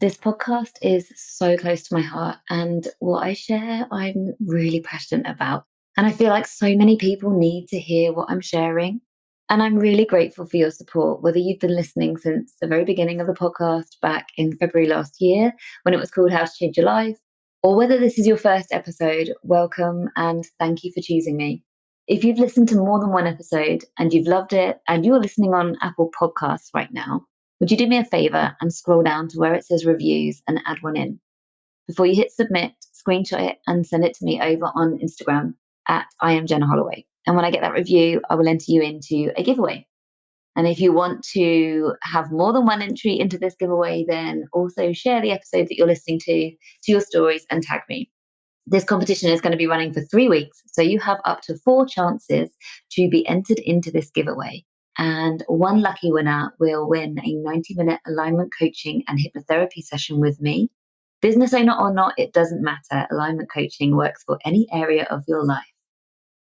This podcast is so close to my heart, and what I share, I'm really passionate about. And I feel like so many people need to hear what I'm sharing. And I'm really grateful for your support, whether you've been listening since the very beginning of the podcast back in February last year when it was called How to Change Your Life, or whether this is your first episode. Welcome and thank you for choosing me. If you've listened to more than one episode and you've loved it and you're listening on Apple Podcasts right now, would you do me a favor and scroll down to where it says reviews and add one in? Before you hit submit, screenshot it and send it to me over on Instagram at I am Jenna Holloway. And when I get that review, I will enter you into a giveaway. And if you want to have more than one entry into this giveaway, then also share the episode that you're listening to your stories and tag me. This competition is going to be running for 3 weeks, so you have up to 4 chances to be entered into this giveaway. And one lucky winner will win a 90-minute alignment coaching and hypnotherapy session with me. Business owner or not, it doesn't matter. Alignment coaching works for any area of your life.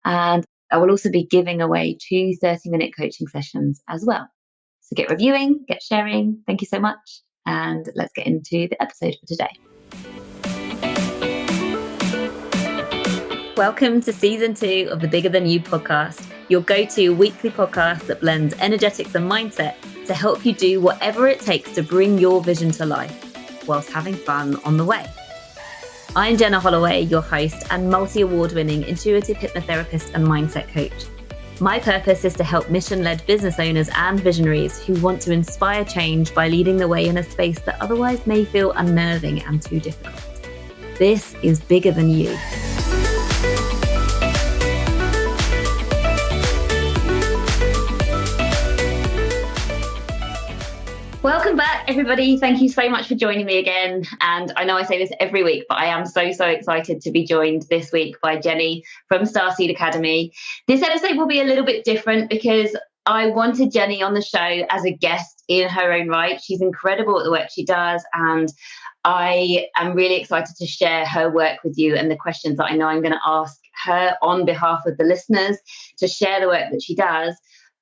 And I will also be giving away 2 30-minute coaching sessions as well. So get reviewing, get sharing. Thank you so much. And let's get into the episode for today. Welcome to season 2 of the Bigger Than You podcast, your go-to weekly podcast that blends energetics and mindset to help you do whatever it takes to bring your vision to life, whilst having fun on the way. I'm Jenna Holloway, your host and multi-award-winning intuitive hypnotherapist and mindset coach. My purpose is to help mission-led business owners and visionaries who want to inspire change by leading the way in a space that otherwise may feel unnerving and too difficult. This is Bigger Than You. Welcome back, everybody. Thank you so much for joining me again. And I know I say this every week, but I am so excited to be joined this week by Jenny from Starseed Academy. This episode will be a little bit different because I wanted Jenny on the show as a guest in her own right. She's incredible at the work she does, and I am really excited to share her work with you and the questions that I know I'm going to ask her on behalf of the listeners to share the work that she does.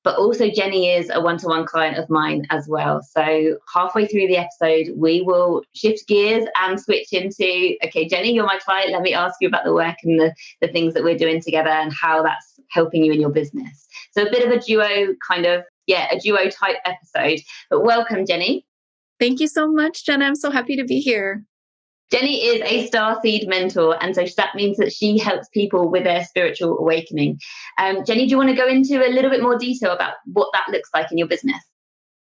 But also Jenny is a one-to-one client of mine as well. So halfway through the episode, we will shift gears and switch into, okay, Jenny, you're my client. Let me ask you about the work and the things that we're doing together and how that's helping you in your business. So a bit of a duo a duo type episode. But welcome, Jenny. Thank you so much, Jenna. I'm so happy to be here. Jenny is a Starseed Mentor, and so that means that she helps people with their spiritual awakening. Jenny, do you want to go into a little bit more detail about what that looks like in your business?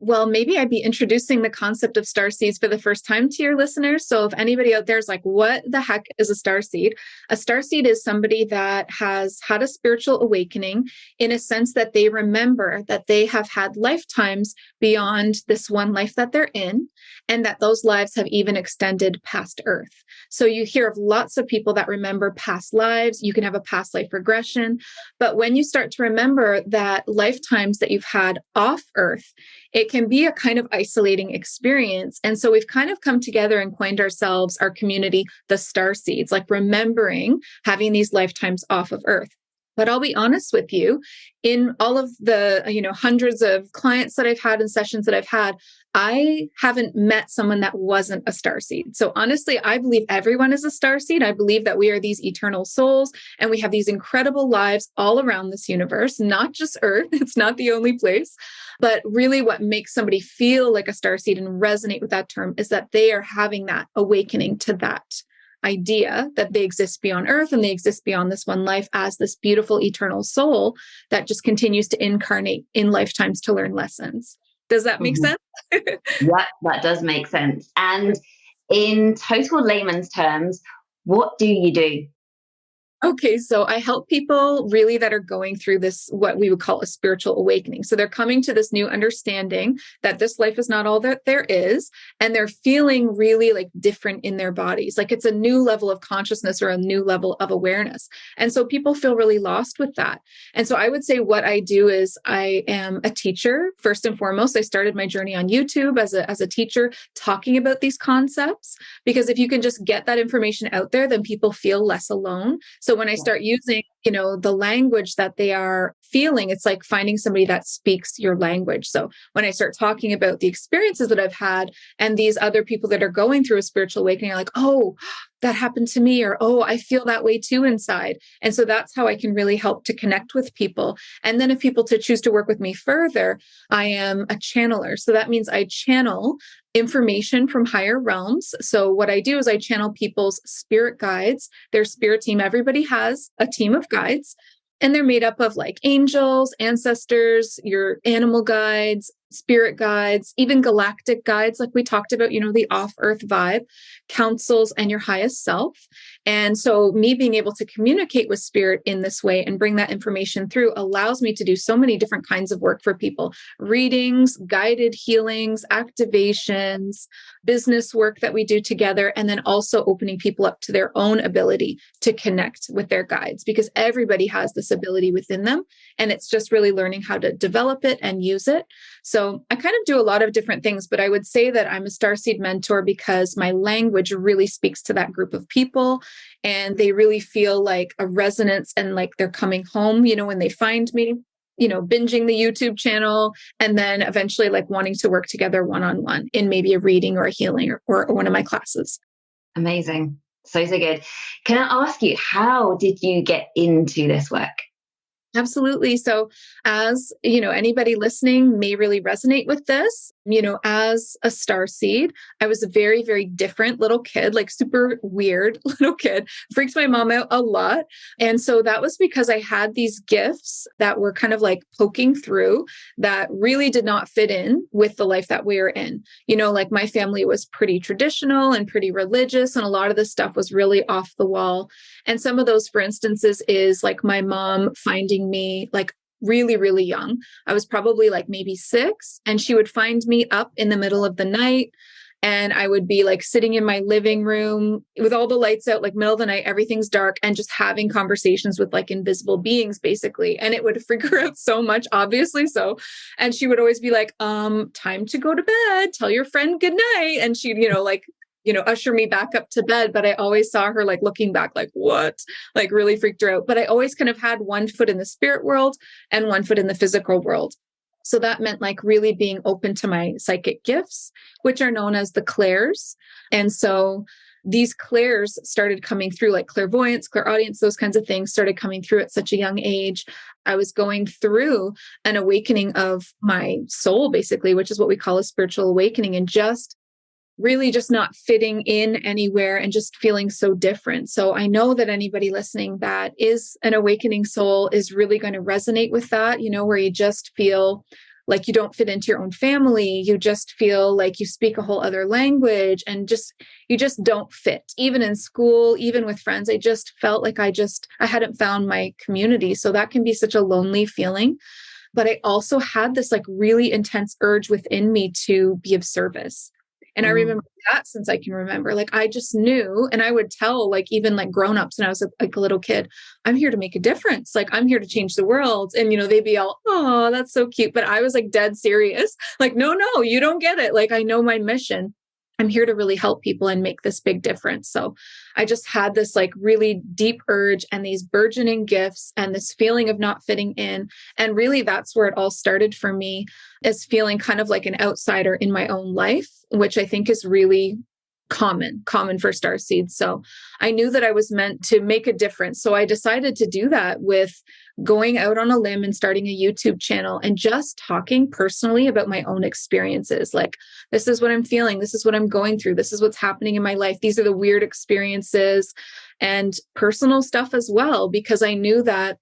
Well, maybe I'd be introducing the concept of starseeds for the first time to your listeners. So if anybody out there is like, what the heck is a starseed? A starseed is somebody that has had a spiritual awakening in a sense that they remember that they have had lifetimes beyond this one life that they're in, and that those lives have even extended past Earth. So you hear of lots of people that remember past lives. You can have a past life regression. But when you start to remember that lifetimes that you've had off Earth, it can be a kind of isolating experience. And so we've kind of come together and coined ourselves, our community, the Starseeds, like remembering having these lifetimes off of Earth. But I'll be honest with you, in all of the, hundreds of clients that I've had and sessions that I've had, I haven't met someone that wasn't a starseed. So honestly, I believe everyone is a starseed. I believe that we are these eternal souls and we have these incredible lives all around this universe, not just Earth. It's not the only place. But really what makes somebody feel like a starseed and resonate with that term is that they are having that awakening to that idea that they exist beyond Earth and they exist beyond this one life as this beautiful eternal soul that just continues to incarnate in lifetimes to learn lessons. Does that make sense? Yeah, that does make sense. And in total layman's terms, what do you do? Okay, so I help people really that are going through this, what we would call a spiritual awakening. So they're coming to this new understanding that this life is not all that there is, and they're feeling really like different in their bodies. Like it's a new level of consciousness or a new level of awareness. And so people feel really lost with that. And so I would say what I do is I am a teacher. First and foremost, I started my journey on YouTube as a teacher talking about these concepts, because if you can just get that information out there, then people feel less alone. So when I Yeah. start using, the language that they are feeling, it's like finding somebody that speaks your language. So when I start talking about the experiences that I've had and these other people that are going through a spiritual awakening are like, oh, that happened to me, or, oh, I feel that way too inside. And so that's how I can really help to connect with people. And then if people to choose to work with me further, I am a channeler. So that means I channel information from higher realms. So what I do is I channel people's spirit guides, their spirit team. Everybody has a team of guides, and they're made up of like angels, ancestors, your animal guides, spirit guides, even galactic guides, like we talked about, the off earth vibe, councils, and your highest self. And so, me being able to communicate with spirit in this way and bring that information through allows me to do so many different kinds of work for people: readings, guided healings, activations, business work that we do together, and then also opening people up to their own ability to connect with their guides, because everybody has this ability within them. And it's just really learning how to develop it and use it. So I kind of do a lot of different things, but I would say that I'm a Starseed mentor because my language really speaks to that group of people, and they really feel like a resonance and like they're coming home, when they find me, binging the YouTube channel, and then eventually like wanting to work together one-on-one in maybe a reading or a healing or one of my classes. Amazing. So, so good. Can I ask you, how did you get into this work? Absolutely. So as, anybody listening may really resonate with this, as a starseed, I was a very, very different little kid, like super weird little kid, freaks my mom out a lot. And so that was because I had these gifts that were kind of like poking through that really did not fit in with the life that we were in. Like my family was pretty traditional and pretty religious, and a lot of this stuff was really off the wall. And some of those, for instances, is like my mom finding me like really, really young. I was probably like maybe 6, and she would find me up in the middle of the night. And I would be like sitting in my living room with all the lights out, like middle of the night, everything's dark, and just having conversations with like invisible beings, basically. And it would freak her out so much, obviously. So, and she would always be like, time to go to bed, tell your friend good night. And she'd, usher me back up to bed. But I always saw her like looking back, like, what? Like really freaked her out. But I always kind of had one foot in the spirit world and one foot in the physical world. So that meant like really being open to my psychic gifts, which are known as the clairs. And so these clairs started coming through, like clairvoyance, clairaudience, those kinds of things started coming through at such a young age. I was going through an awakening of my soul, basically, which is what we call a spiritual awakening, and just really just not fitting in anywhere and just feeling so different. So I know that anybody listening that is an awakening soul is really going to resonate with that, where you just feel like you don't fit into your own family. You just feel like you speak a whole other language, and you just don't fit. Even in school, even with friends, I just felt like I hadn't found my community. So that can be such a lonely feeling. But I also had this like really intense urge within me to be of service. And I remember that since I can remember, like, I just knew, and I would tell like, even like grownups when I was like a little kid, I'm here to make a difference. Like, I'm here to change the world. And, they'd be all, oh, that's so cute. But I was like dead serious. Like, no, you don't get it. Like, I know my mission. I'm here to really help people and make this big difference. So I just had this like really deep urge and these burgeoning gifts and this feeling of not fitting in. And really that's where it all started for me, as feeling kind of like an outsider in my own life, which I think is really common for starseeds. So I knew that I was meant to make a difference. So I decided to do that with going out on a limb and starting a YouTube channel and just talking personally about my own experiences. Like, this is what I'm feeling. This is what I'm going through. This is what's happening in my life. These are the weird experiences and personal stuff as well, because I knew that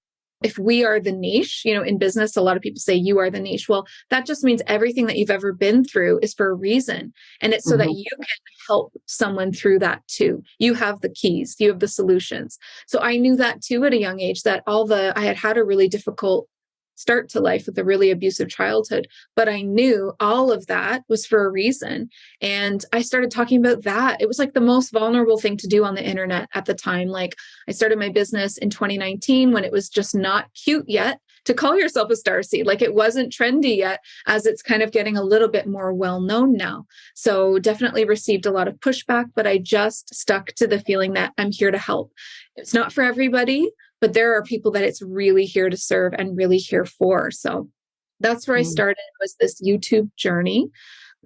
if we are the niche, in business, a lot of people say you are the niche. Well, that just means everything that you've ever been through is for a reason. And it's so that you can help someone through that too. You have the keys, you have the solutions. So I knew that too at a young age, that I had a really difficult start to life with a really abusive childhood, but I knew all of that was for a reason. And I started talking about that. It was like the most vulnerable thing to do on the internet at the time. Like, I started my business in 2019 when it was just not cute yet to call yourself a starseed. Like it wasn't trendy yet, as it's kind of getting a little bit more well-known now. So definitely received a lot of pushback, but I just stuck to the feeling that I'm here to help. It's not for everybody, but there are people that it's really here to serve and really here for. So that's where I Mm. started, was this YouTube journey.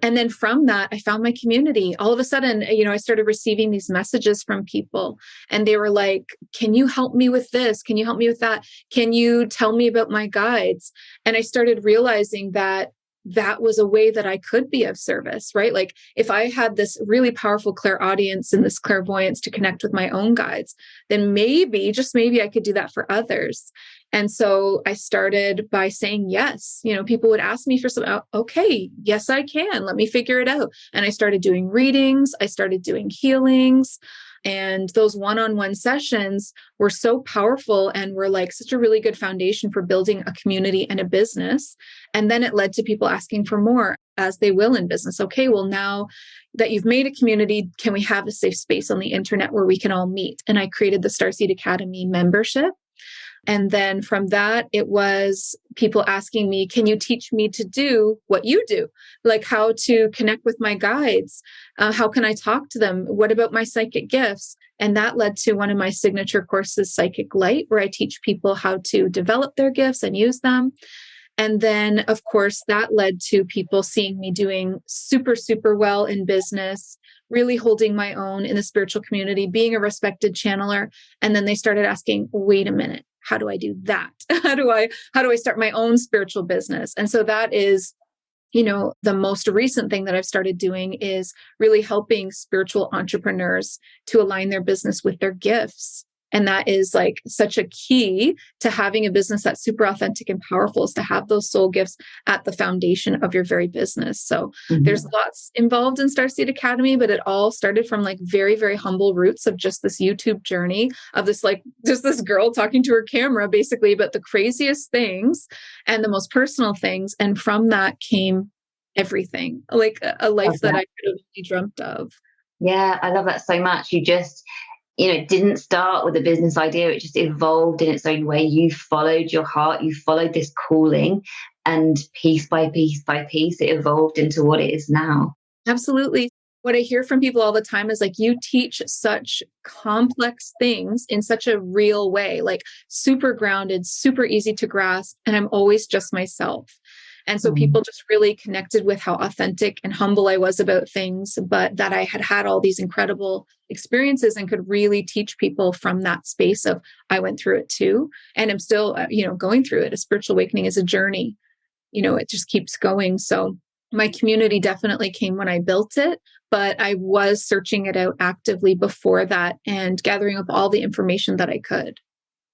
And then from that, I found my community. All of a sudden, I started receiving these messages from people, and they were like, can you help me with this? Can you help me with that? Can you tell me about my guides? And I started realizing that that was a way that I could be of service, right? Like if I had this really powerful clairaudience and this clairvoyance to connect with my own guides, then maybe, just maybe I could do that for others. And so I started by saying yes. People would ask me for some, okay, yes, I can. Let me figure it out. And I started doing readings. I started doing healings. And those one-on-one sessions were so powerful and were like such a really good foundation for building a community and a business. And then it led to people asking for more, as they will in business. Okay, well, now that you've made a community, can we have a safe space on the internet where we can all meet? And I created the Starseed Academy membership. And then from that, it was people asking me, can you teach me to do what you do? Like how to connect with my guides? How can I talk to them? What about my psychic gifts? And that led to one of my signature courses, Psychic Light, where I teach people how to develop their gifts and use them. And then, of course, that led to people seeing me doing super, super well in business, really holding my own in the spiritual community, being a respected channeler. And then they started asking, wait a minute, how do I do that? How do I start my own spiritual business? And so that is, the most recent thing that I've started doing is really helping spiritual entrepreneurs to align their business with their gifts. And that is like such a key to having a business that's super authentic and powerful, is to have those soul gifts at the foundation of your very business. So there's lots involved in Starseed Academy, but it all started from like very, very humble roots of just this YouTube journey of this, like just this girl talking to her camera, basically, about the craziest things and the most personal things. And from that came everything, like a life that I could have only dreamt of. Yeah, I love that so much. You just, it didn't start with a business idea. It just evolved in its own way. You followed your heart, you followed this calling, and piece by piece by piece, it evolved into what it is now. Absolutely. What I hear from people all the time is like, you teach such complex things in such a real way, like super grounded, super easy to grasp. And I'm always just myself. And so people just really connected with how authentic and humble I was about things, but that I had all these incredible experiences and could really teach people from that space of, I went through it too. And I'm still, going through it. A spiritual awakening is a journey. It just keeps going. So my community definitely came when I built it, but I was searching it out actively before that and gathering up all the information that I could.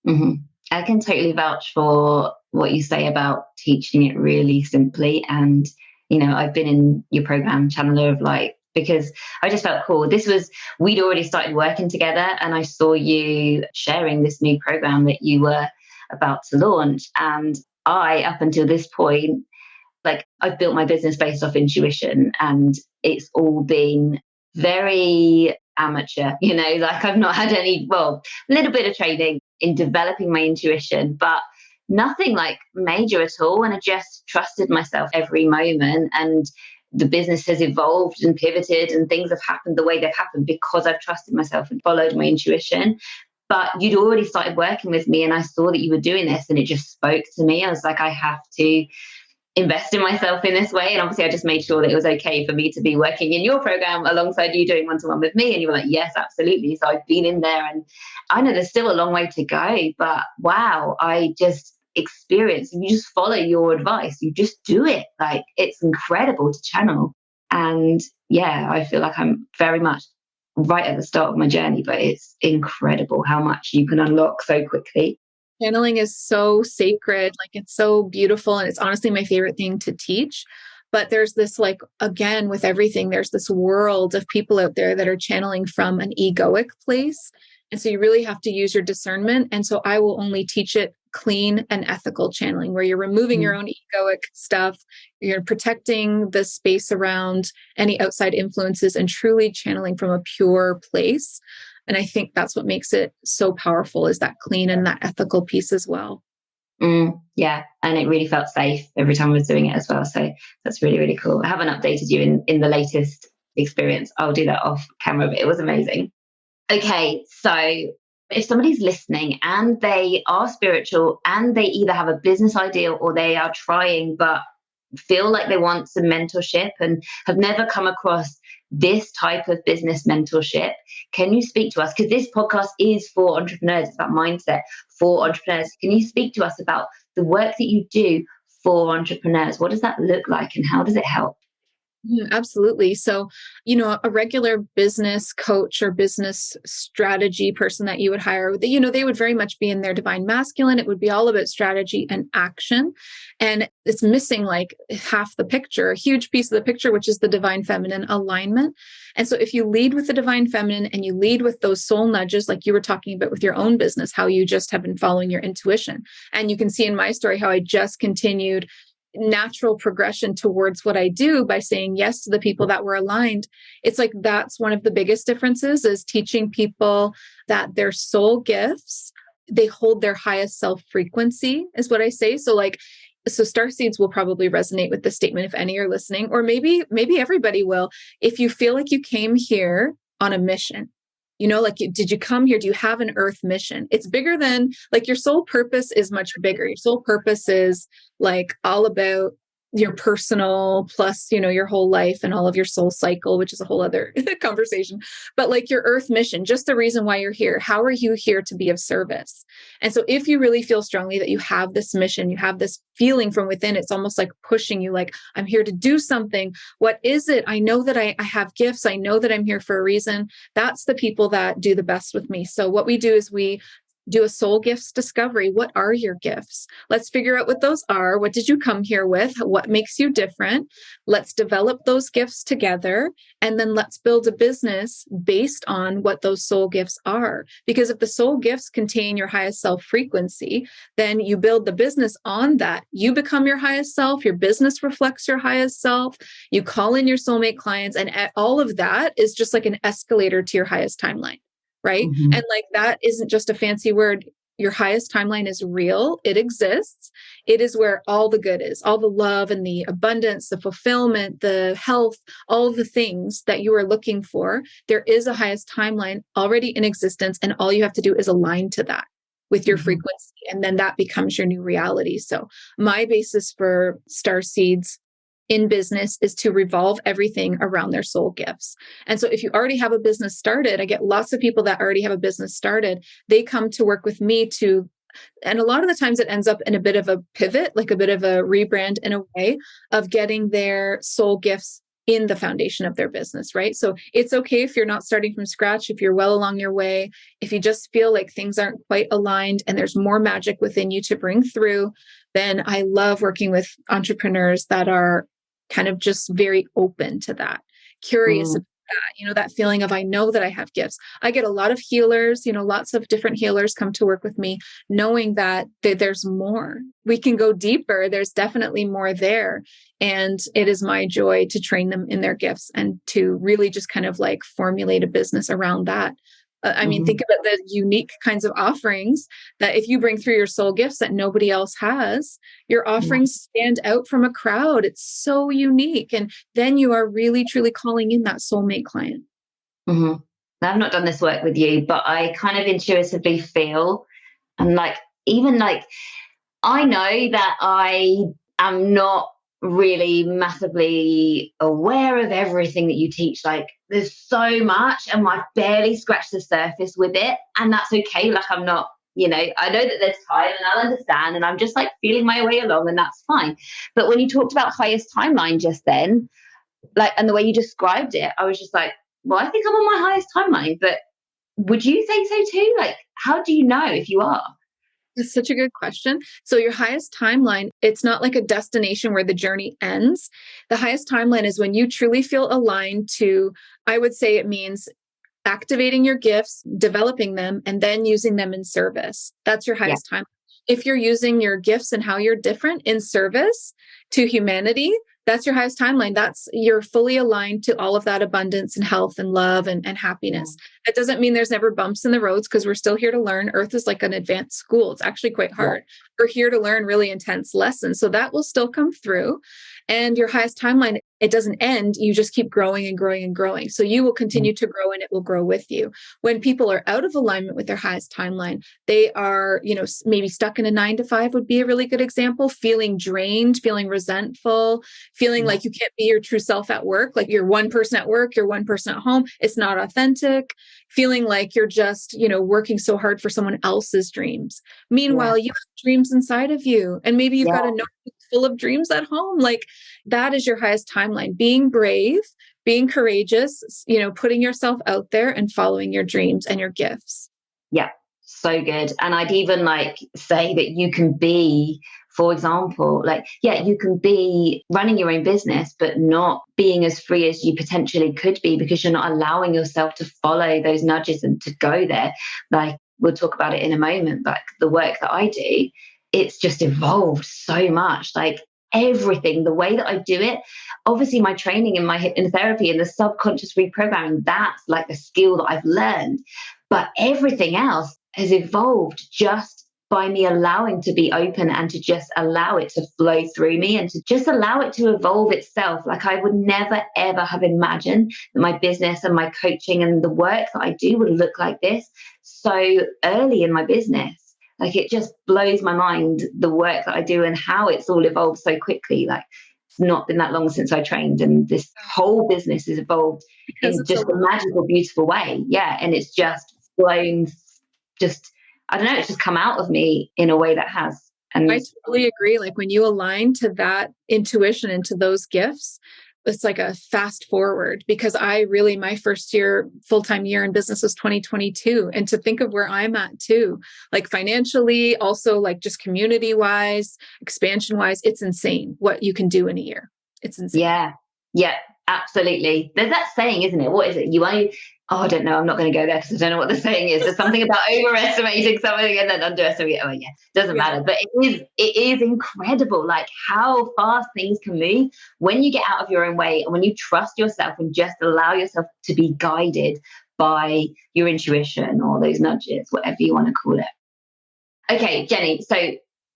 Mm-hmm. I can totally vouch for what you say about teaching it really simply. And, I've been in your program, Channeler of Light, because I just felt cool. We'd already started working together, and I saw you sharing this new program that you were about to launch. And up until this point, like, I've built my business based off intuition, and it's all been very amateur, like I've not had a little bit of training in developing my intuition, but nothing like major at all. And I just trusted myself every moment. And the business has evolved and pivoted, and things have happened the way they've happened because I've trusted myself and followed my intuition. But you'd already started working with me, and I saw that you were doing this, and it just spoke to me. I was like, I have to invest in myself in this way. And obviously I just made sure that it was okay for me to be working in your program alongside you doing one-to-one with me. And you were like, yes, absolutely. So I've been in there, and I know there's still a long way to go, but wow, I just experienced, and you just follow your advice. You just do it. Like, it's incredible to channel. And yeah, I feel like I'm very much right at the start of my journey, but it's incredible how much you can unlock so quickly. Channeling is so sacred, like it's so beautiful. And it's honestly my favorite thing to teach. But there's this, like, again, with everything, there's this world of people out there that are channeling from an egoic place. And so you really have to use your discernment. And so I will only teach it clean and ethical channeling, where you're removing your own egoic stuff, you're protecting the space around any outside influences, and truly channeling from a pure place. And I think that's what makes it so powerful, is that clean and that ethical piece as well. Yeah, and it really felt safe every time I was doing it as well. So that's really, really cool. I haven't updated you in the latest experience. I'll do that off camera, but it was amazing. Okay, so if somebody's listening and they are spiritual and they either have a business idea or they are trying but feel like they want some mentorship and have never come across this type of business mentorship, can you speak to us? Because this podcast is for entrepreneurs, it's about mindset for entrepreneurs. Can you speak to us about the work that you do for entrepreneurs? What does that look like and how does it help? Absolutely. So, a regular business coach or business strategy person that you would hire, they would very much be in their divine masculine. It would be all about strategy and action. And it's missing like half the picture, a huge piece of the picture, which is the divine feminine alignment. And so if you lead with the divine feminine and you lead with those soul nudges, like you were talking about with your own business, how you just have been following your intuition. And you can see in my story how I just continued natural progression towards what I do by saying yes to the people that were aligned. It's like that's one of the biggest differences is teaching people that their soul gifts, they hold their highest self frequency is what I say. So starseeds will probably resonate with the statement if any are listening, or maybe everybody will. If you feel like you came here on a mission, did you come here? Do you have an earth mission? It's bigger than like your soul purpose is much bigger. Your soul purpose is like all about your personal plus, your whole life and all of your soul cycle, which is a whole other conversation. But like your earth mission, just the reason why you're here. How are you here to be of service? And so if you really feel strongly that you have this mission, you have this feeling from within, it's almost like pushing you, like, I'm here to do something. What is it? I know that I have gifts. I know that I'm here for a reason. That's the people that do the best with me. So what we do is we do a soul gifts discovery. What are your gifts? Let's figure out what those are. What did you come here with? What makes you different? Let's develop those gifts together. And then let's build a business based on what those soul gifts are. Because if the soul gifts contain your highest self frequency, then you build the business on that. You become your highest self. Your business reflects your highest self. You call in your soulmate clients. And all of that is just like an escalator to your highest timeline. Right. Mm-hmm. And like that isn't just a fancy word. Your highest timeline is real. It exists. It is where all the good is, all the love and the abundance, the fulfillment, the health, all the things that you are looking for. There is a highest timeline already in existence. And all you have to do is align to that with your frequency. And then that becomes your new reality. So my basis for Starseeds in business is to revolve everything around their soul gifts. And so if you already have a business started, I get lots of people that already have a business started. They come to work with me and a lot of the times it ends up in a bit of a pivot, like a bit of a rebrand in a way of getting their soul gifts in the foundation of their business, right? So it's okay if you're not starting from scratch, if you're well along your way, if you just feel like things aren't quite aligned and there's more magic within you to bring through, then I love working with entrepreneurs that are kind of just very open to that, curious about that, that feeling of, I know that I have gifts. I get a lot of healers, lots of different healers come to work with me, knowing that there's more. We can go deeper. There's definitely more there. And it is my joy to train them in their gifts and to really just kind of like formulate a business around that. Think about the unique kinds of offerings that if you bring through your soul gifts that nobody else has, your offerings stand out from a crowd. It's so unique. And then you are really, truly calling in that soulmate client. Mm-hmm. I've not done this work with you, but I kind of intuitively feel, and even I know that I am not really massively aware of everything that you teach. Like there's so much and I've barely scratched the surface with it. And that's okay. Like I'm not, I know that there's time and I'll understand and I'm just like feeling my way along and that's fine. But when you talked about highest timeline just then, and the way you described it, I was just like, well, I think I'm on my highest timeline, but would you say so too? Like, how do you know if you are? It's such a good question. So your highest timeline, it's not like a destination where the journey ends. The highest timeline is when you truly feel aligned to, I would say it means activating your gifts, developing them, and then using them in service. That's your highest timeline. If you're using your gifts and how you're different in service to humanity, That's your highest timeline. You're fully aligned to all of that abundance and health and love and happiness. It doesn't mean there's never bumps in the roads, because we're still here to learn. Earth is like an advanced school. It's actually quite hard. We're here to learn really intense lessons. So that will still come through. And your highest timeline, it doesn't end. You just keep growing and growing and growing. So you will continue to grow, and it will grow with you. When people are out of alignment with their highest timeline, they are, maybe stuck in a 9 to 5 would be a really good example, feeling drained, feeling resentful, feeling like you can't be your true self at work. Like you're one person at work, you're one person at home. It's not authentic, feeling like you're just, working so hard for someone else's dreams. Meanwhile, you have dreams inside of you, and maybe you've got a notebook full of dreams at home. Like that is your highest timeline. Being brave, being courageous, putting yourself out there and following your dreams and your gifts. Yeah, so good. And I'd even say that you can be, for example, you can be running your own business, but not being as free as you potentially could be, because you're not allowing yourself to follow those nudges and to go there. We'll talk about it in a moment, but the work that I do, it's just evolved so much. Everything, the way that I do it, obviously my training and my hypnotherapy and the subconscious reprogramming, that's like a skill that I've learned. But everything else has evolved just by me allowing to be open and to just allow it to flow through me and to just allow it to evolve itself. I would never, ever have imagined that my business and my coaching and the work that I do would look like this so early in my business. It just blows my mind, the work that I do and how it's all evolved so quickly. It's not been that long since I trained, and this whole business has evolved in just a magical, beautiful way. Yeah. And it's just flown, I don't know, it's just come out of me in a way that has. And I totally agree. When you align to that intuition and to those gifts, it's like a fast forward, because my first full-time year in business was 2022. And to think of where I'm at too, financially, also just community wise, expansion wise, it's insane what you can do in a year. It's insane. Yeah. Yeah, absolutely. There's that saying, isn't it? What is it? I don't know. I'm not going to go there because I don't know what the saying is. There's something about overestimating something and then underestimating. Oh yeah, doesn't matter. But it is incredible, how fast things can move when you get out of your own way and when you trust yourself and just allow yourself to be guided by your intuition or those nudges, whatever you want to call it. Okay, Jenny. So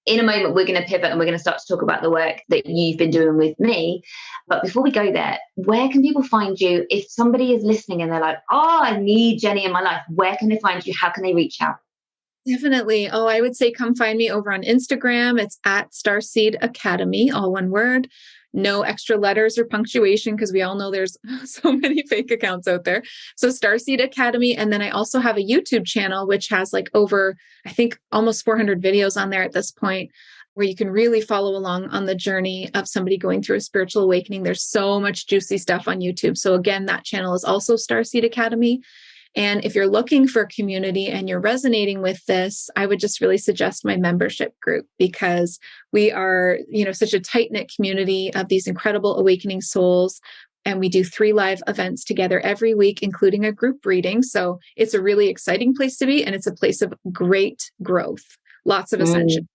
in a moment, we're going to pivot and we're going to start to talk about the work that you've been doing with me. But before we go there, where can people find you? If somebody is listening and they're like, oh, I need Jenny in my life, where can they find you? How can they reach out? Definitely. Oh, I would say come find me over on Instagram. It's at Starseed Academy, all one word. No extra letters or punctuation, because we all know there's so many fake accounts out there. So Starseed Academy. And then I also have a YouTube channel, which has over, I think, almost 400 videos on there at this point, where you can really follow along on the journey of somebody going through a spiritual awakening. There's so much juicy stuff on YouTube. So again, that channel is also Starseed Academy. And if you're looking for a community and you're resonating with this, I would just really suggest my membership group, because we are, such a tight-knit community of these incredible awakening souls. And we do 3 live events together every week, including a group reading. So it's a really exciting place to be. And it's a place of great growth, lots of ascension.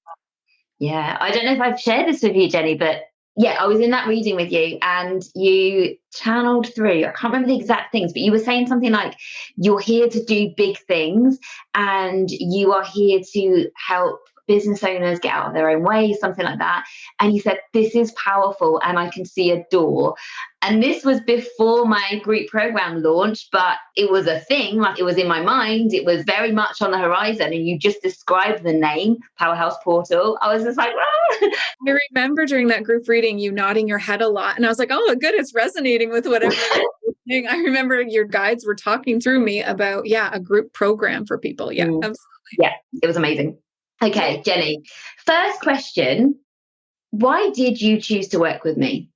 Yeah. I don't know if I've shared this with you, Jenny, but yeah, I was in that reading with you and you channeled through, I can't remember the exact things, but you were saying something like, you're here to do big things and you are here to help business owners get out of their own way, something like that. And you said, this is powerful and I can see a door. And this was before my group program launched, but it was a thing, it was in my mind. It was very much on the horizon. And you just described the name, Powerhouse Portal. I was just like, ah. I remember during that group reading, you nodding your head a lot. And I was like, oh, good, it's resonating with whatever you're saying. I remember your guides were talking through me about, a group program for people. Yeah, absolutely. Yeah, it was amazing. Okay, Jenny, first question, why did you choose to work with me?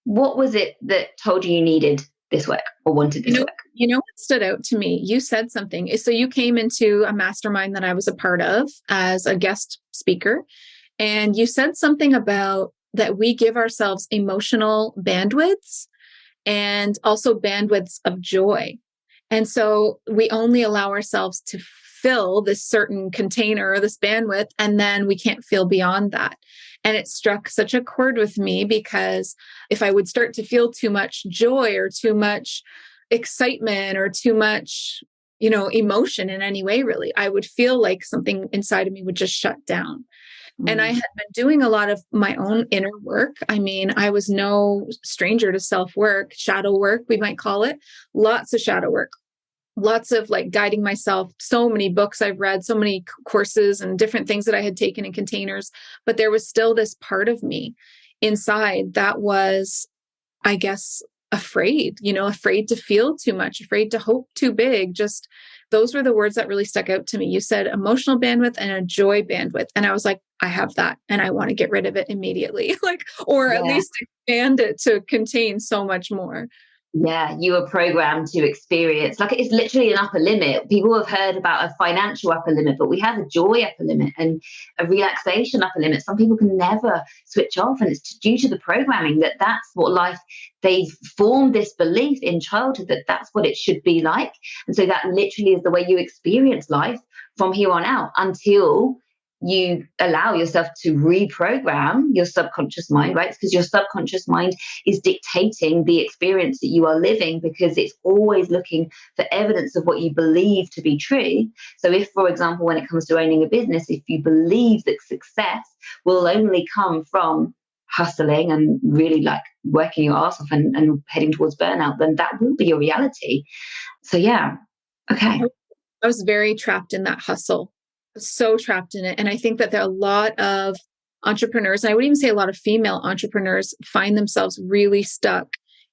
What was it that told you needed this work or wanted this work? What stood out to me? You said something. So you came into a mastermind that I was a part of as a guest speaker, and you said something about that we give ourselves emotional bandwidths and also bandwidths of joy. And so we only allow ourselves to fill this certain container or this bandwidth, and then we can't feel beyond that. And it struck such a chord with me, because if I would start to feel too much joy or too much excitement or too much, emotion in any way, really, I would feel like something inside of me would just shut down. And I Mm. had been doing a lot of my own inner work. I mean, I was no stranger to self work, shadow work, we might call it. Lots of shadow work, lots of like guiding myself, so many books I've read, so many courses and different things that I had taken in containers. But there was still this part of me inside that was, I guess, afraid, afraid to feel too much, afraid to hope too big. Just those were the words that really stuck out to me. You said emotional bandwidth and a joy bandwidth. And I was like, I have that and I want to get rid of it immediately, or at Yeah. least expand it to contain so much more. Yeah, you were programmed to experience, like, it's literally an upper limit. People have heard about a financial upper limit, but we have a joy upper limit and a relaxation upper limit. Some people can never switch off, and it's due to the programming that that's what life, they've formed this belief in childhood that that's what it should be like. And so that literally is the way you experience life from here on out until you allow yourself to reprogram your subconscious mind, right? Because your subconscious mind is dictating the experience that you are living, because it's always looking for evidence of what you believe to be true. So if, for example, when it comes to owning a business, if you believe that success will only come from hustling and really like working your ass off and heading towards burnout, then that will be your reality. So yeah. Okay. I was very trapped in that hustle, so trapped in it. And I think that there are a lot of entrepreneurs, and I would even say a lot of female entrepreneurs, find themselves really stuck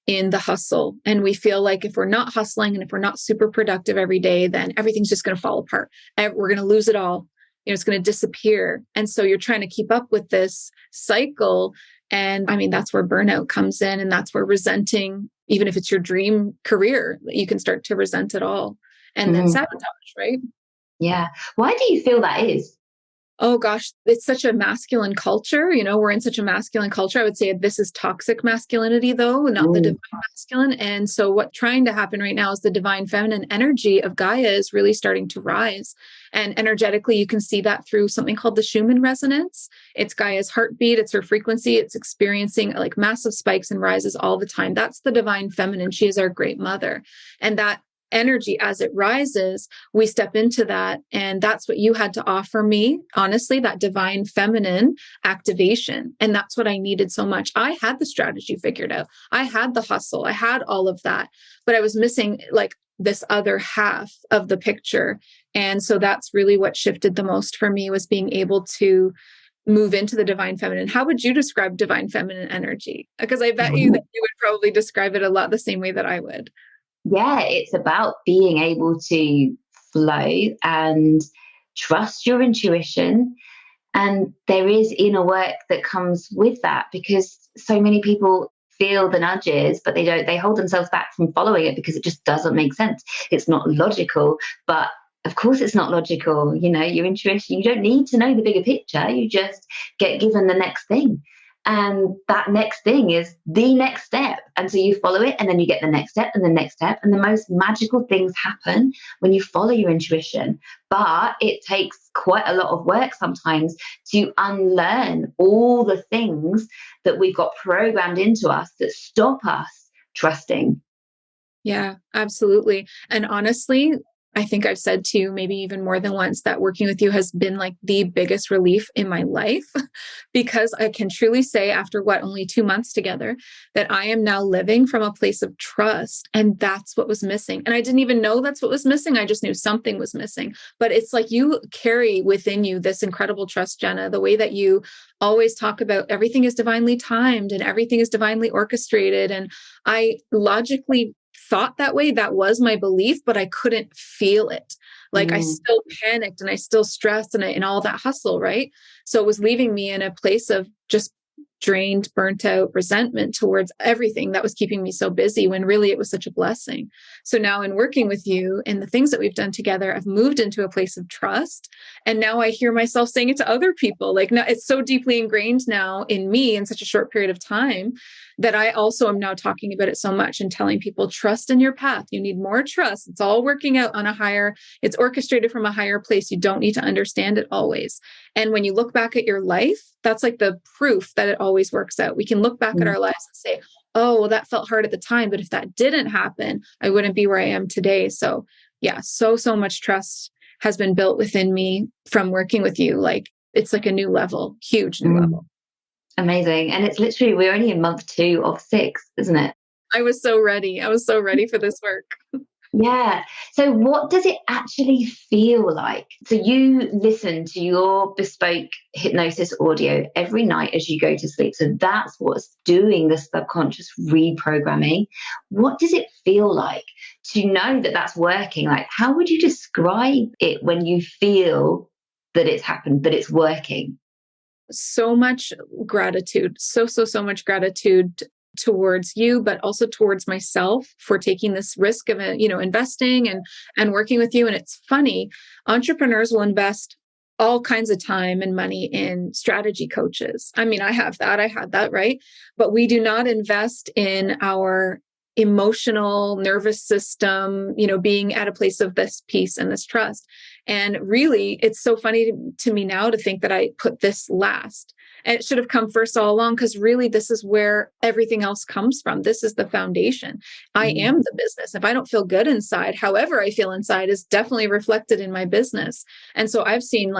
in the hustle. And we feel like if we're not hustling and if we're not super productive every day, then everything's just going to fall apart. We're going to lose it all. It's going to disappear. And so you're trying to keep up with this cycle. And I mean, that's where burnout comes in. And that's where resenting, even if it's your dream career, you can start to resent it all. And then Mhm. sabotage, right? Yeah. Why do you feel that is? Oh gosh, it's such a masculine culture. We're in such a masculine culture. I would say this is toxic masculinity, though, not the Mm. divine masculine. And so what's trying to happen right now is the divine feminine energy of Gaia is really starting to rise. And energetically, you can see that through something called the Schumann resonance. It's Gaia's heartbeat. It's her frequency. It's experiencing like massive spikes and rises all the time. That's the divine feminine. She is our great mother. And that energy, as it rises, we step into that. And that's what you had to offer me, honestly, that divine feminine activation. And that's what I needed so much. I had the strategy figured out. I had the hustle. I had all of that, but I was missing like this other half of the picture. And so that's really what shifted the most for me, was being able to move into the divine feminine. How would you describe divine feminine energy? Because I bet you that you would probably describe it a lot the same way that I would. Yeah, it's about being able to flow and trust your intuition. And there is inner work that comes with that, because so many people feel the nudges, but they hold themselves back from following it because it just doesn't make sense. It's not logical, but of course it's not logical. Your intuition, you don't need to know the bigger picture. You just get given the next thing. And that next thing is the next step. And so you follow it, and then you get the next step and the next step. And the most magical things happen when you follow your intuition. But it takes quite a lot of work sometimes to unlearn all the things that we've got programmed into us that stop us trusting. Yeah, absolutely. And honestly, I think I've said to you maybe even more than once that working with you has been like the biggest relief in my life, because I can truly say after only 2 months together, that I am now living from a place of trust. And that's what was missing. And I didn't even know that's what was missing. I just knew something was missing. But it's like you carry within you this incredible trust, Jenna, the way that you always talk about everything is divinely timed and everything is divinely orchestrated. And I logically thought that way. That was my belief, but I couldn't feel it. Like I Mm. still panicked and I still stressed and all that hustle, right? So it was leaving me in a place of just drained, burnt out, resentment towards everything that was keeping me so busy when really it was such a blessing. So now in working with you and the things that we've done together, I've moved into a place of trust. And now I hear myself saying it to other people. Like now it's so deeply ingrained now in me in such a short period of time that I also am now talking about it so much and telling people, trust in your path. You need more trust. It's all working out on a higher, it's orchestrated from a higher place. You don't need to understand it always. And when you look back at your life, that's like the proof that it always works out. We can look back at our lives and say, oh, well, that felt hard at the time, but if that didn't happen, I wouldn't be where I am today. So yeah, so much trust has been built within me from working with you. Like it's like a new level, huge new level. Amazing. And it's literally, we're only in month 2 of 6, isn't it? I was so ready. I was so ready for this work. Yeah. So what does it actually feel like? So you listen to your bespoke hypnosis audio every night as you go to sleep. So that's what's doing the subconscious reprogramming. What does it feel like to know that that's working? Like, how would you describe it when you feel that it's happened, that it's working? So much gratitude, so much gratitude towards you, but also towards myself for taking this risk of, investing and working with you. And it's funny, entrepreneurs will invest all kinds of time and money in strategy coaches. I mean, I had that, right? But we do not invest in our emotional nervous system, being at a place of this peace and this trust. And really, it's so funny to me now to think that I put this last. And it should have come first all along, because really, this is where everything else comes from. This is the foundation. I am the business. If I don't feel good inside, however I feel inside is definitely reflected in my business. And so I've seen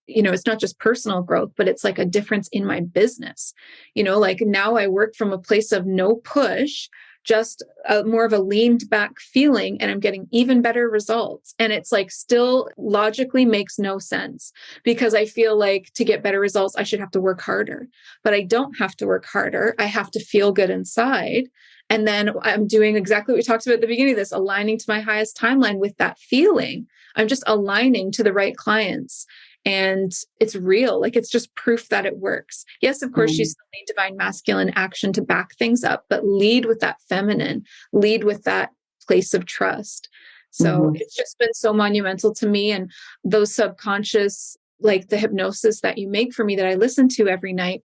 it's not just personal growth, but it's like a difference in my business. Like now I work from a place of no push, just more of a leaned back feeling, and I'm getting even better results. And it's like still logically makes no sense, because I feel like to get better results, I should have to work harder, but I don't have to work harder. I have to feel good inside. And then I'm doing exactly what we talked about at the beginning of this, aligning to my highest timeline with that feeling. I'm just aligning to the right clients. And it's real. Like it's just proof that it works. Yes, of course, you still need divine masculine action to back things up, but lead with that feminine, lead with that place of trust. So it's just been so monumental to me. And those subconscious, like the hypnosis that you make for me that I listen to every night,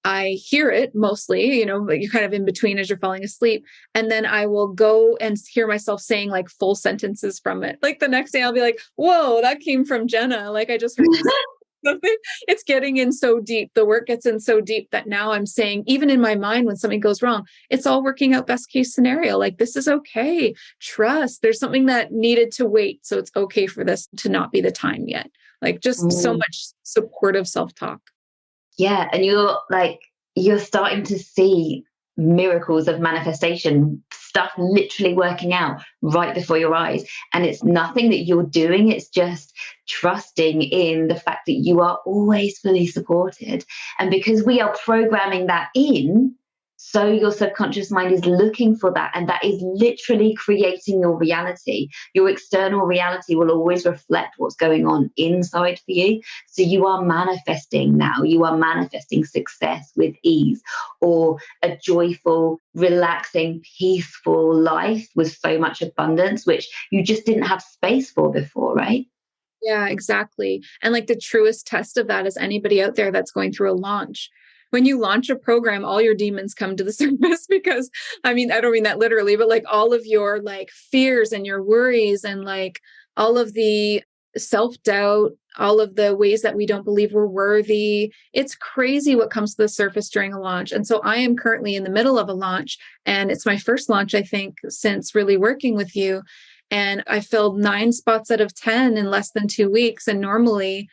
I hear it mostly, but you're kind of in between as you're falling asleep. And then I will go and hear myself saying like full sentences from it. Like the next day I'll be like, whoa, that came from Jenna. Like I just heard you say something. It's getting in so deep. The work gets in so deep that now I'm saying, even in my mind, when something goes wrong, it's all working out best case scenario. Like this is okay. Trust. There's something that needed to wait. So it's okay for this to not be the time yet. Like just so much supportive self-talk. Yeah. And you're starting to see miracles of manifestation, stuff literally working out right before your eyes. And it's nothing that you're doing. It's just trusting in the fact that you are always fully supported. And because we are programming that in, so your subconscious mind is looking for that, and that is literally creating your reality. Your external reality will always reflect what's going on inside for you. So you are manifesting now. You are manifesting success with ease, or a joyful, relaxing, peaceful life with so much abundance, which you just didn't have space for before, right? Yeah, exactly. And like the truest test of that is anybody out there that's going through a launch. When you launch a program, all your demons come to the surface, because I don't mean that literally, but like all of your like fears and your worries and like all of the self-doubt, all of the ways that we don't believe we're worthy. It's crazy what comes to the surface during a launch. And so I am currently in the middle of a launch, and it's my first launch, I think, since really working with you. And I filled 9 spots out of 10 in less than 2 weeks. And normally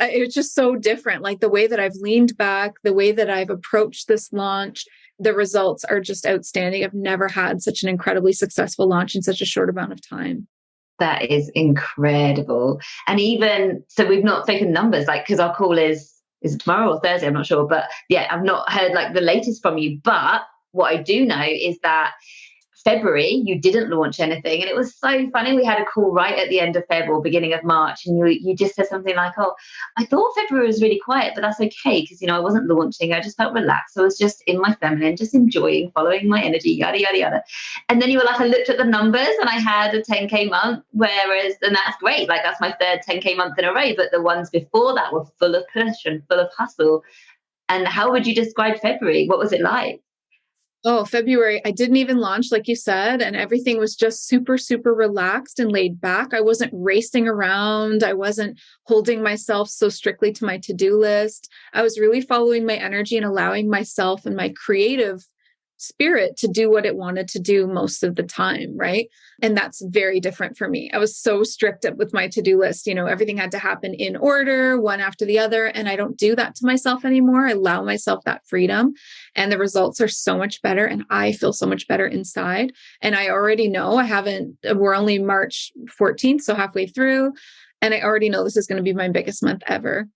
it's just so different. Like the way that I've leaned back, the way that I've approached this launch, the results are just outstanding. I've never had such an incredibly successful launch in such a short amount of time. That is incredible. And even so, we've not taken numbers, like, because our call is it tomorrow or Thursday? I'm not sure. But yeah, I've not heard like the latest from you. But what I do know is that February, you didn't launch anything. And it was so funny. We had a call right at the end of February or beginning of March. And you just said something like, oh, I thought February was really quiet, but that's okay. Because, I wasn't launching. I just felt relaxed. I was just in my feminine, just enjoying, following my energy, yada, yada, yada. And then you were like, I looked at the numbers and I had a 10K month, and that's great. Like that's my third 10K month in a row. But the ones before that were full of push and full of hustle. And how would you describe February? What was it like? Oh, February, I didn't even launch, like you said, and everything was just super, super relaxed and laid back. I wasn't racing around. I wasn't holding myself so strictly to my to-do list. I was really following my energy and allowing myself and my creative spirit to do what it wanted to do most of the time, right? And that's very different for me. I was so strict with my to-do list. Everything had to happen in order, one after the other. And I don't do that to myself anymore. I allow myself that freedom. And the results are so much better. And I feel so much better inside. And I already know we're only March 14th, so halfway through. And I already know this is going to be my biggest month ever.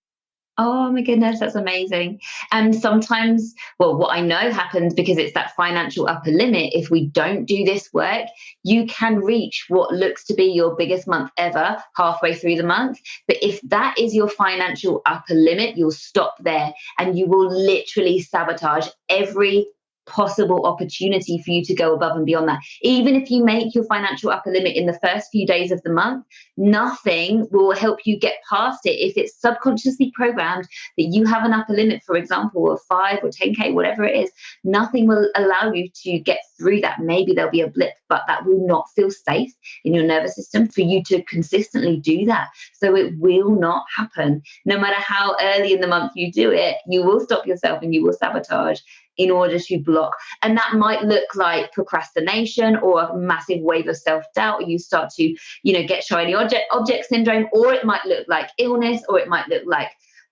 Oh my goodness, that's amazing. And sometimes, well, what I know happens because it's that financial upper limit. If we don't do this work, you can reach what looks to be your biggest month ever halfway through the month. But if that is your financial upper limit, you'll stop there and you will literally sabotage every possible opportunity for you to go above and beyond that. Even if you make your financial upper limit in the first few days of the month, nothing will help you get past it. If it's subconsciously programmed that you have an upper limit, for example, of 5 or 10K, whatever it is, nothing will allow you to get through that. Maybe there'll be a blip, but that will not feel safe in your nervous system for you to consistently do that. So it will not happen. No matter how early in the month you do it, you will stop yourself and you will sabotage in order to block. And that might look like procrastination or a massive wave of self-doubt. You start to, get shiny object syndrome, or it might look like illness, or it might look like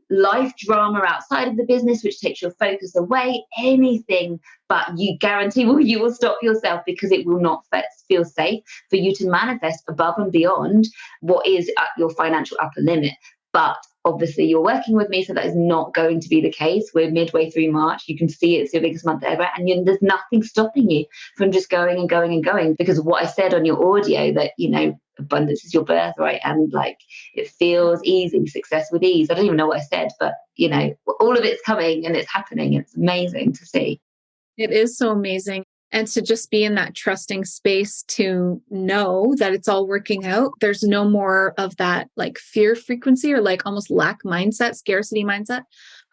life drama outside of the business, which takes your focus away, anything, but you guarantee you will stop yourself because it will not feel safe for you to manifest above and beyond what is at your financial upper limit. But obviously you're working with me, so that is not going to be the case. We're midway through March. You can see it's your biggest month ever, and there's nothing stopping you from just going and going and going, because of what I said on your audio, that abundance is your birthright, and like it feels easy, success with ease. I don't even know what I said, but all of it's coming and it's happening. It's amazing to see. It is so amazing. And to just be in that trusting space to know that it's all working out. There's no more of that like fear frequency or like almost lack mindset, scarcity mindset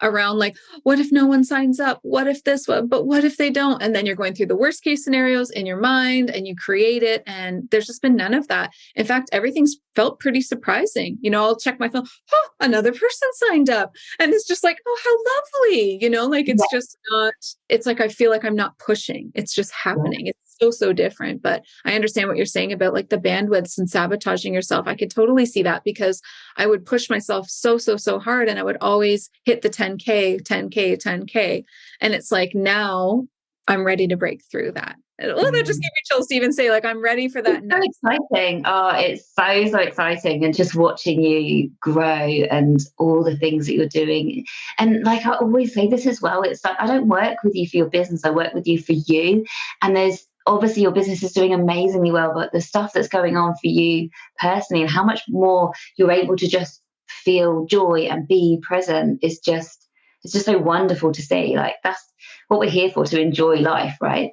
around like, what if no one signs up? What if this, but what if they don't? And then you're going through the worst case scenarios in your mind and you create it. And there's just been none of that. In fact, everything's felt pretty surprising. I'll check my phone. Oh, another person signed up. And it's just like, oh, how lovely. Like it's just not, it's like, I feel like I'm not pushing. It's just happening. It's so different. But I understand what you're saying about like the bandwidths and sabotaging yourself. I could totally see that, because I would push myself so hard, and I would always hit the 10K. And it's like, now I'm ready to break through that. Oh, that just gave me chills to even say, like, I'm ready for that next. So exciting. Oh, it's so exciting. And just watching you grow and all the things that you're doing. And like I always say this as well, it's like, I don't work with you for your business. I work with you for you. And there's obviously your business is doing amazingly well, but the stuff that's going on for you personally and how much more you're able to just feel joy and be present is just, it's just so wonderful to see. Like that's what we're here for, to enjoy life, right?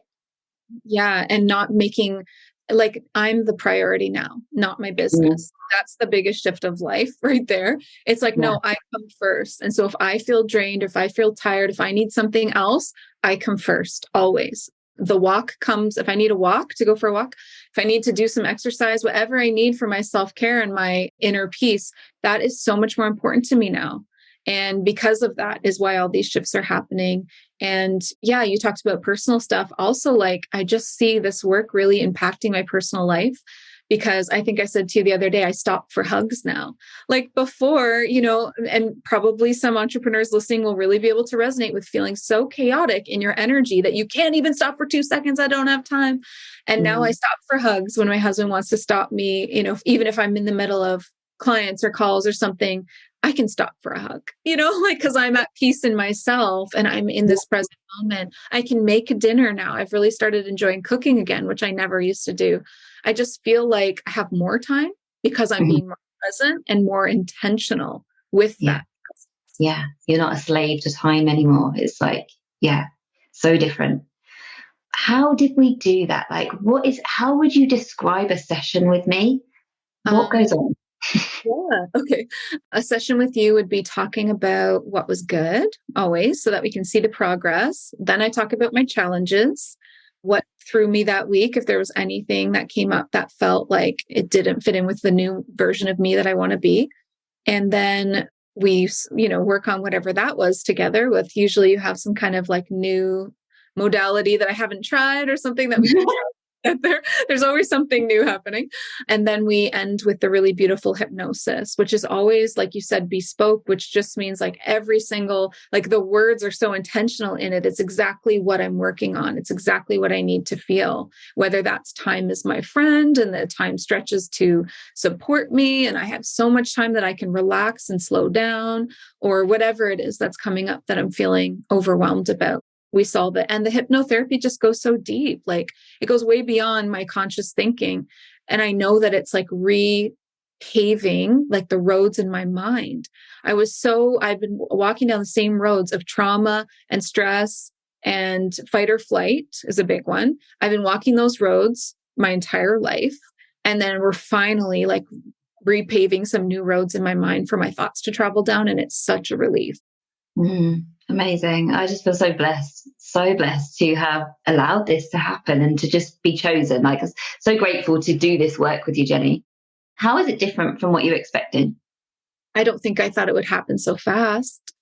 Yeah. And not making, like, I'm the priority now, not my business. That's the biggest shift of life right there. It's like, no, I come first. And so if I feel drained, if I feel tired, if I need something else, I come first, always. The walk comes, if I need a walk, to go for a walk, if I need to do some exercise, whatever I need for my self-care and my inner peace, that is so much more important to me now. And because of that is why all these shifts are happening. And yeah, you talked about personal stuff. Also, like, I just see this work really impacting my personal life, because I think I said to you the other day, I stop for hugs now. Like before, and probably some entrepreneurs listening will really be able to resonate with feeling so chaotic in your energy that you can't even stop for 2 seconds. I don't have time. And now I stop for hugs when my husband wants to stop me, even if I'm in the middle of clients or calls or something, I can stop for a hug, like, because I'm at peace in myself and I'm in this present And I can make a dinner now. I've really started enjoying cooking again, which I never used to do. I just feel like I have more time because I'm Mhm. being more present and more intentional with Yeah. that. Yeah. You're not a slave to time anymore. It's like, yeah, so different. How did we do that? Like, how would you describe a session with me? What Um, goes on? yeah. Okay. A session with you would be talking about what was good always so that we can see the progress. Then I talk about my challenges, what threw me that week, if there was anything that came up that felt like it didn't fit in with the new version of me that I want to be. And then we, work on whatever that was together with usually you have some kind of like new modality that I haven't tried or something that we can try. There's always something new happening. And then we end with the really beautiful hypnosis, which is always, like you said, bespoke, which just means like every single, like the words are so intentional in it. It's exactly what I'm working on. It's exactly what I need to feel, whether that's time is my friend and the time stretches to support me. And I have so much time that I can relax and slow down, or whatever it is that's coming up that I'm feeling overwhelmed about. We solve it. And the hypnotherapy just goes so deep. Like it goes way beyond my conscious thinking. And I know that it's like repaving like the roads in my mind. I've been walking down the same roads of trauma and stress, and fight or flight is a big one. I've been walking those roads my entire life. And then we're finally like repaving some new roads in my mind for my thoughts to travel down. And it's such a relief. Amazing. I just feel so blessed to have allowed this to happen and to just be chosen. Like, I'm so grateful to do this work with you, Jenny. How is it different from what you expected? I don't think I thought it would happen so fast.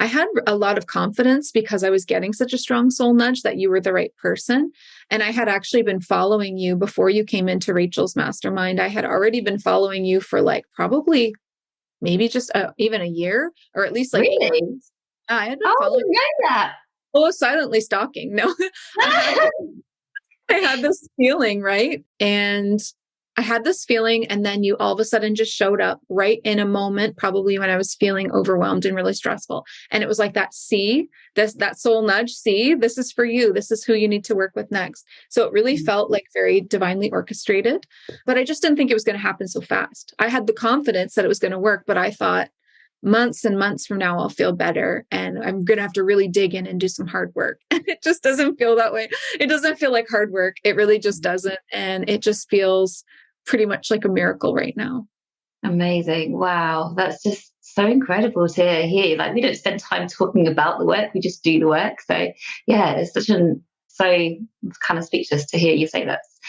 I had a lot of confidence because I was getting such a strong soul nudge that you were the right person. And I had actually been following you before you came into Rachel's mastermind. I had already been following you for like probably maybe just even a year, or at least like 8 months. Really? I had been Oh, I following, didn't know that. oh, silently stalking. No, I had I had this feeling, right? And I had this feeling, and then you all of a sudden just showed up right in a moment, probably when I was feeling overwhelmed and really stressful. And it was like that, see, that soul nudge, see, this is for you. This is who you need to work with next. So it really felt like very divinely orchestrated, but I just didn't think it was going to happen so fast. I had the confidence that it was going to work, but I thought months and months from now, I'll feel better and I'm going to have to really dig in and do some hard work. And it just doesn't feel that way. It doesn't feel like hard work. It really just doesn't. And it just feels pretty much like a miracle right now. Amazing. Wow. That's just so incredible to hear. Like, we don't spend time talking about the work, we just do the work. So, yeah, it's so kind of speechless to hear you say that's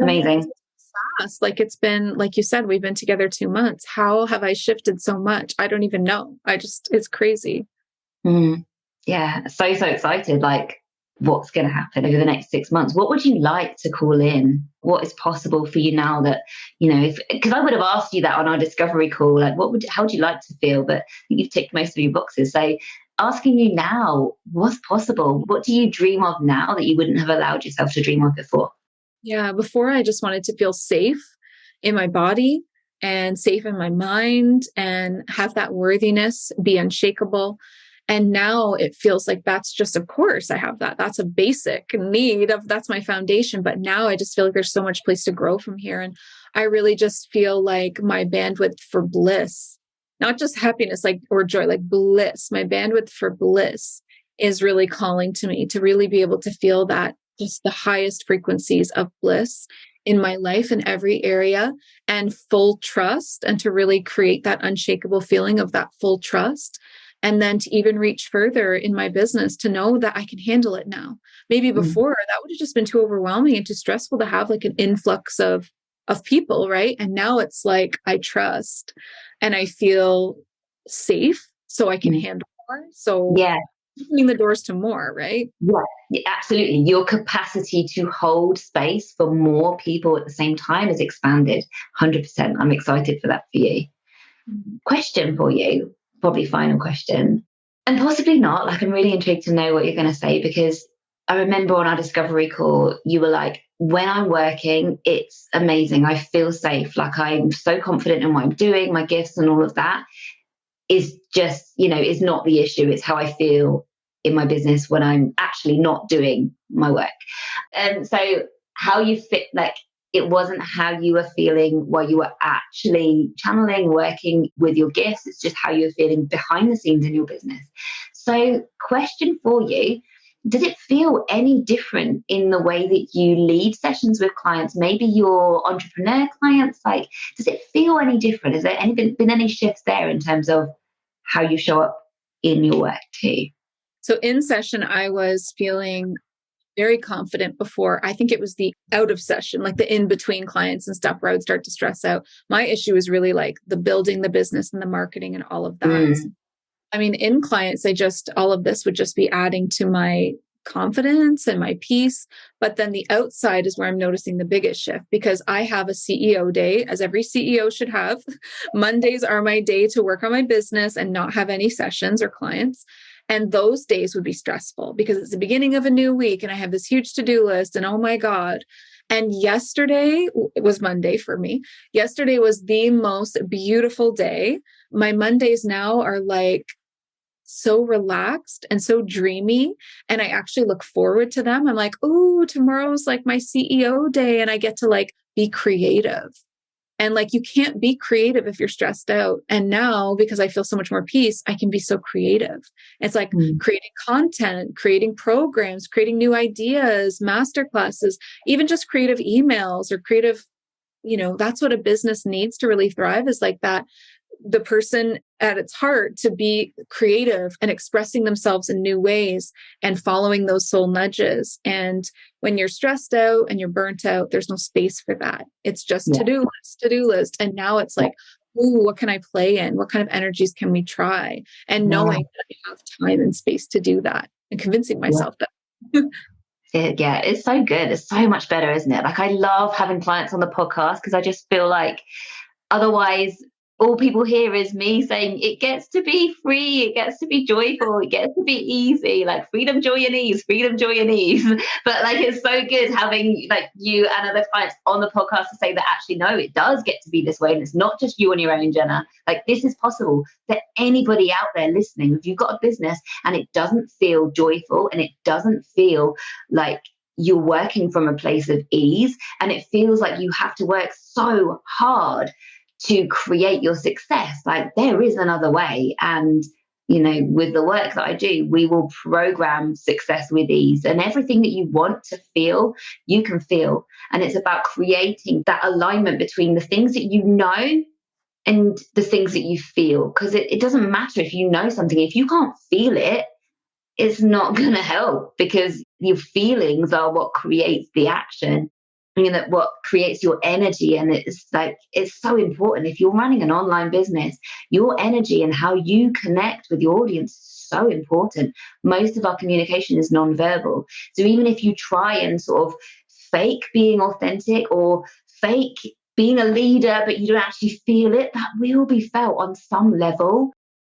Yeah, because amazing. it's fast. Like it's been, like you said, we've been together 2 months. How have I shifted so much? I don't even know. It's crazy. Mm. Yeah, so excited. Like, what's going to happen over the next 6 months? What would you like to call in? What is possible for you now that, if, because I would have asked you that on our discovery call, like, how would you like to feel? But you've ticked most of your boxes. So, asking you now, what's possible? What do you dream of now that you wouldn't have allowed yourself to dream of before? Yeah, before I just wanted to feel safe in my body and safe in my mind and have that worthiness be unshakable. And now it feels like that's just, of course, I have that. That's a basic need of that's my foundation. But now I just feel like there's so much place to grow from here. And I really just feel like my bandwidth for bliss, not just happiness, like or joy, like bliss, my bandwidth for bliss is really calling to me to really be able to feel that just the highest frequencies of bliss in my life in every area and full trust, and to really create that unshakable feeling of that full trust. And then to even reach further in my business to know that I can handle it now. Maybe Mm. before that would have just been too overwhelming and too stressful to have like an influx of people, right? And now it's like I trust and I feel safe so I can Mm. handle more. So Yeah. opening the doors to more, right? Yeah, yeah, absolutely. Your capacity to hold space for more people at the same time is expanded 100%. I'm excited for that for you. Mhm. Question for you, probably final question, and possibly not. Like, I'm really intrigued to know what you're going to say, because I remember on our discovery call, you were like, when I'm working, it's amazing. I feel safe. Like, I'm so confident in what I'm doing, my gifts and all of that is just, is not the issue. It's how I feel in my business when I'm actually not doing my work. And so how you fit, like, it wasn't how you were feeling while you were actually channeling, working with your gifts. It's just how you were feeling behind the scenes in your business. So, question for you, did it feel any different in the way that you lead sessions with clients, maybe your entrepreneur clients? Like, does it feel any different? Has there been any shifts there in terms of how you show up in your work too? So in session, I was feeling very confident before. I think it was the out of session, like the in between clients and stuff, where I would start to stress out. My issue is really like the building the business and the marketing and all of that. Mm. I mean, in clients, all of this would just be adding to my confidence and my peace. But then the outside is where I'm noticing the biggest shift, because I have a CEO day, as every CEO should have. Mondays are my day to work on my business and not have any sessions or clients. And those days would be stressful because it's the beginning of a new week and I have this huge to-do list and oh my God. And yesterday, it was Monday for me. Yesterday was the most beautiful day. My Mondays now are like so relaxed and so dreamy. And I actually look forward to them. I'm like, oh, tomorrow's like my CEO day. And I get to like be creative. And like, you can't be creative if you're stressed out. And now, because I feel so much more peace, I can be so creative. It's like creating content, creating programs, creating new ideas, masterclasses, even just creative emails or creative, that's what a business needs to really thrive, is like that. The person at its heart to be creative and expressing themselves in new ways and following those soul nudges. And when you're stressed out and you're burnt out, there's no space for that. It's just to-do list. And now it's like, ooh, what can I play in? What kind of energies can we try? And knowing that I have time and space to do that and convincing myself that. Yeah, it's so good. It's so much better, isn't it? Like, I love having clients on the podcast because I just feel like otherwise all people hear is me saying it gets to be free, it gets to be joyful, it gets to be easy, like freedom, joy, and ease, freedom, joy, and ease. But like, it's so good having like you and other clients on the podcast to say that actually, no, it does get to be this way. And it's not just you on your own, Jenna. Like, this is possible for anybody out there listening. If you've got a business and it doesn't feel joyful and it doesn't feel like you're working from a place of ease, and it feels like you have to work so hard to create your success, like, there is another way. And with the work that I do, we will program success with ease, and everything that you want to feel, you can feel. And it's about creating that alignment between the things that you know and the things that you feel, because it doesn't matter if you know something, if you can't feel it, it's not going to help, because your feelings are what creates the action. That what creates your energy. And it's so important. If you're running an online business, your energy and how you connect with your audience is so important. Most of our communication is nonverbal. So even if you try and sort of fake being authentic or fake being a leader, but you don't actually feel it, that will be felt on some level.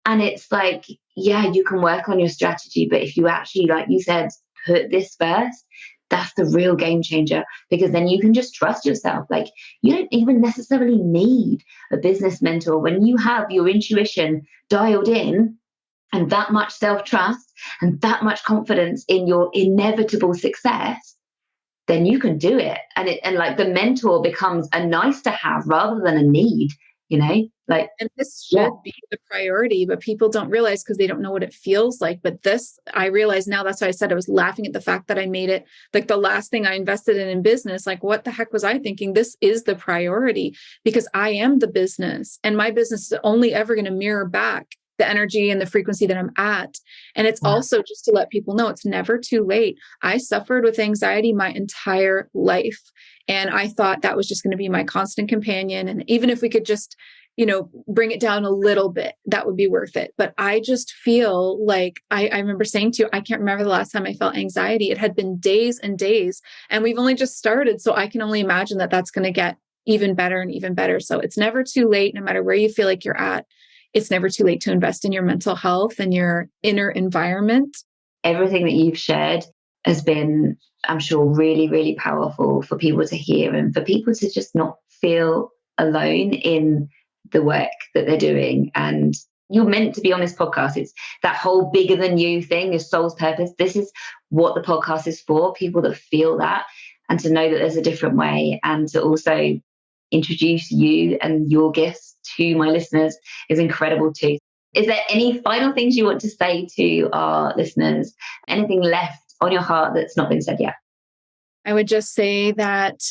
And it's like, yeah, you can work on your strategy, but if you actually, like you said, put this first, that's the real game changer, because then you can just trust yourself. Like, you don't even necessarily need a business mentor. When you have your intuition dialed in and that much self-trust and that much confidence in your inevitable success, then you can do it. And like, the mentor becomes a nice to have rather than a need, And this should be the priority, but people don't realize because they don't know what it feels like. But this, I realize now, that's why I said I was laughing at the fact that I made it like the last thing I invested in business. Like, what the heck was I thinking? This is the priority, because I am the business, and my business is only ever going to mirror back the energy and the frequency that I'm at. And it's also just to let people know it's never too late. I suffered with anxiety my entire life, and I thought that was just going to be my constant companion. And even if we could just bring it down a little bit, that would be worth it. But I just feel like I remember saying to you, I can't remember the last time I felt anxiety. It had been days and days, and we've only just started. So I can only imagine that that's going to get even better and even better. So it's never too late, no matter where you feel like you're at. It's never too late to invest in your mental health and your inner environment. Everything that you've shared has been, I'm sure, really, really powerful for people to hear, and for people to just not feel alone in the work that they're doing. And you're meant to be on this podcast. It's that whole bigger than you thing, your soul's purpose. This is what the podcast is for, people that feel that, and to know that there's a different way, and to also introduce you and your gifts to my listeners is incredible too. Is there any final things you want to say to our listeners? Anything left on your heart that's not been said yet? I would just say that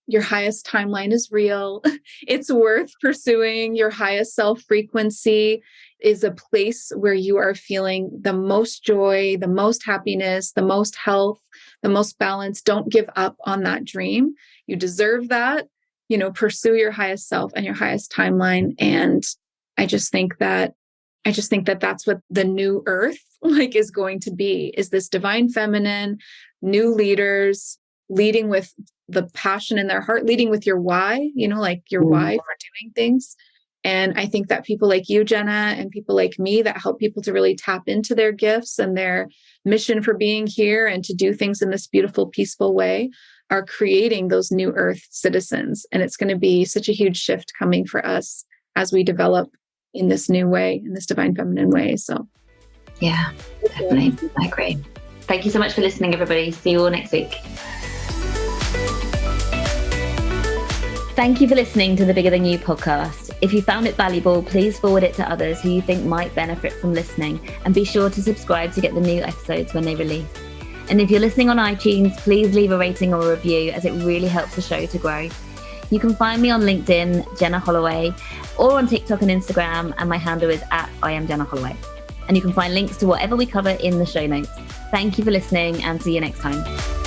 your highest timeline is real. It's worth pursuing. Your highest self frequency is a place where you are feeling the most joy, the most happiness, the most health, the most balance. Don't give up on that dream. You deserve that. Pursue your highest self and your highest timeline. And I just think that that's what the new earth is going to be, is this divine feminine, new leaders leading with the passion in their heart, leading with your why, your why for doing things. And I think that people like you, Jenna, and people like me that help people to really tap into their gifts and their mission for being here and to do things in this beautiful, peaceful way are creating those new earth citizens. And it's going to be such a huge shift coming for us as we develop in this new way, in this divine feminine way. So yeah, definitely. I agree. Thank you so much for listening, everybody. See you all next week. Thank you for listening to the Bigger Than You podcast. If you found it valuable, please forward it to others who you think might benefit from listening, and be sure to subscribe to get the new episodes when they release. And if you're listening on iTunes, please leave a rating or a review, as it really helps the show to grow. You can find me on LinkedIn, Jenna Holloway, or on TikTok and Instagram, and my handle is @IamJennaHolloway. And you can find links to whatever we cover in the show notes. Thank you for listening, and see you next time.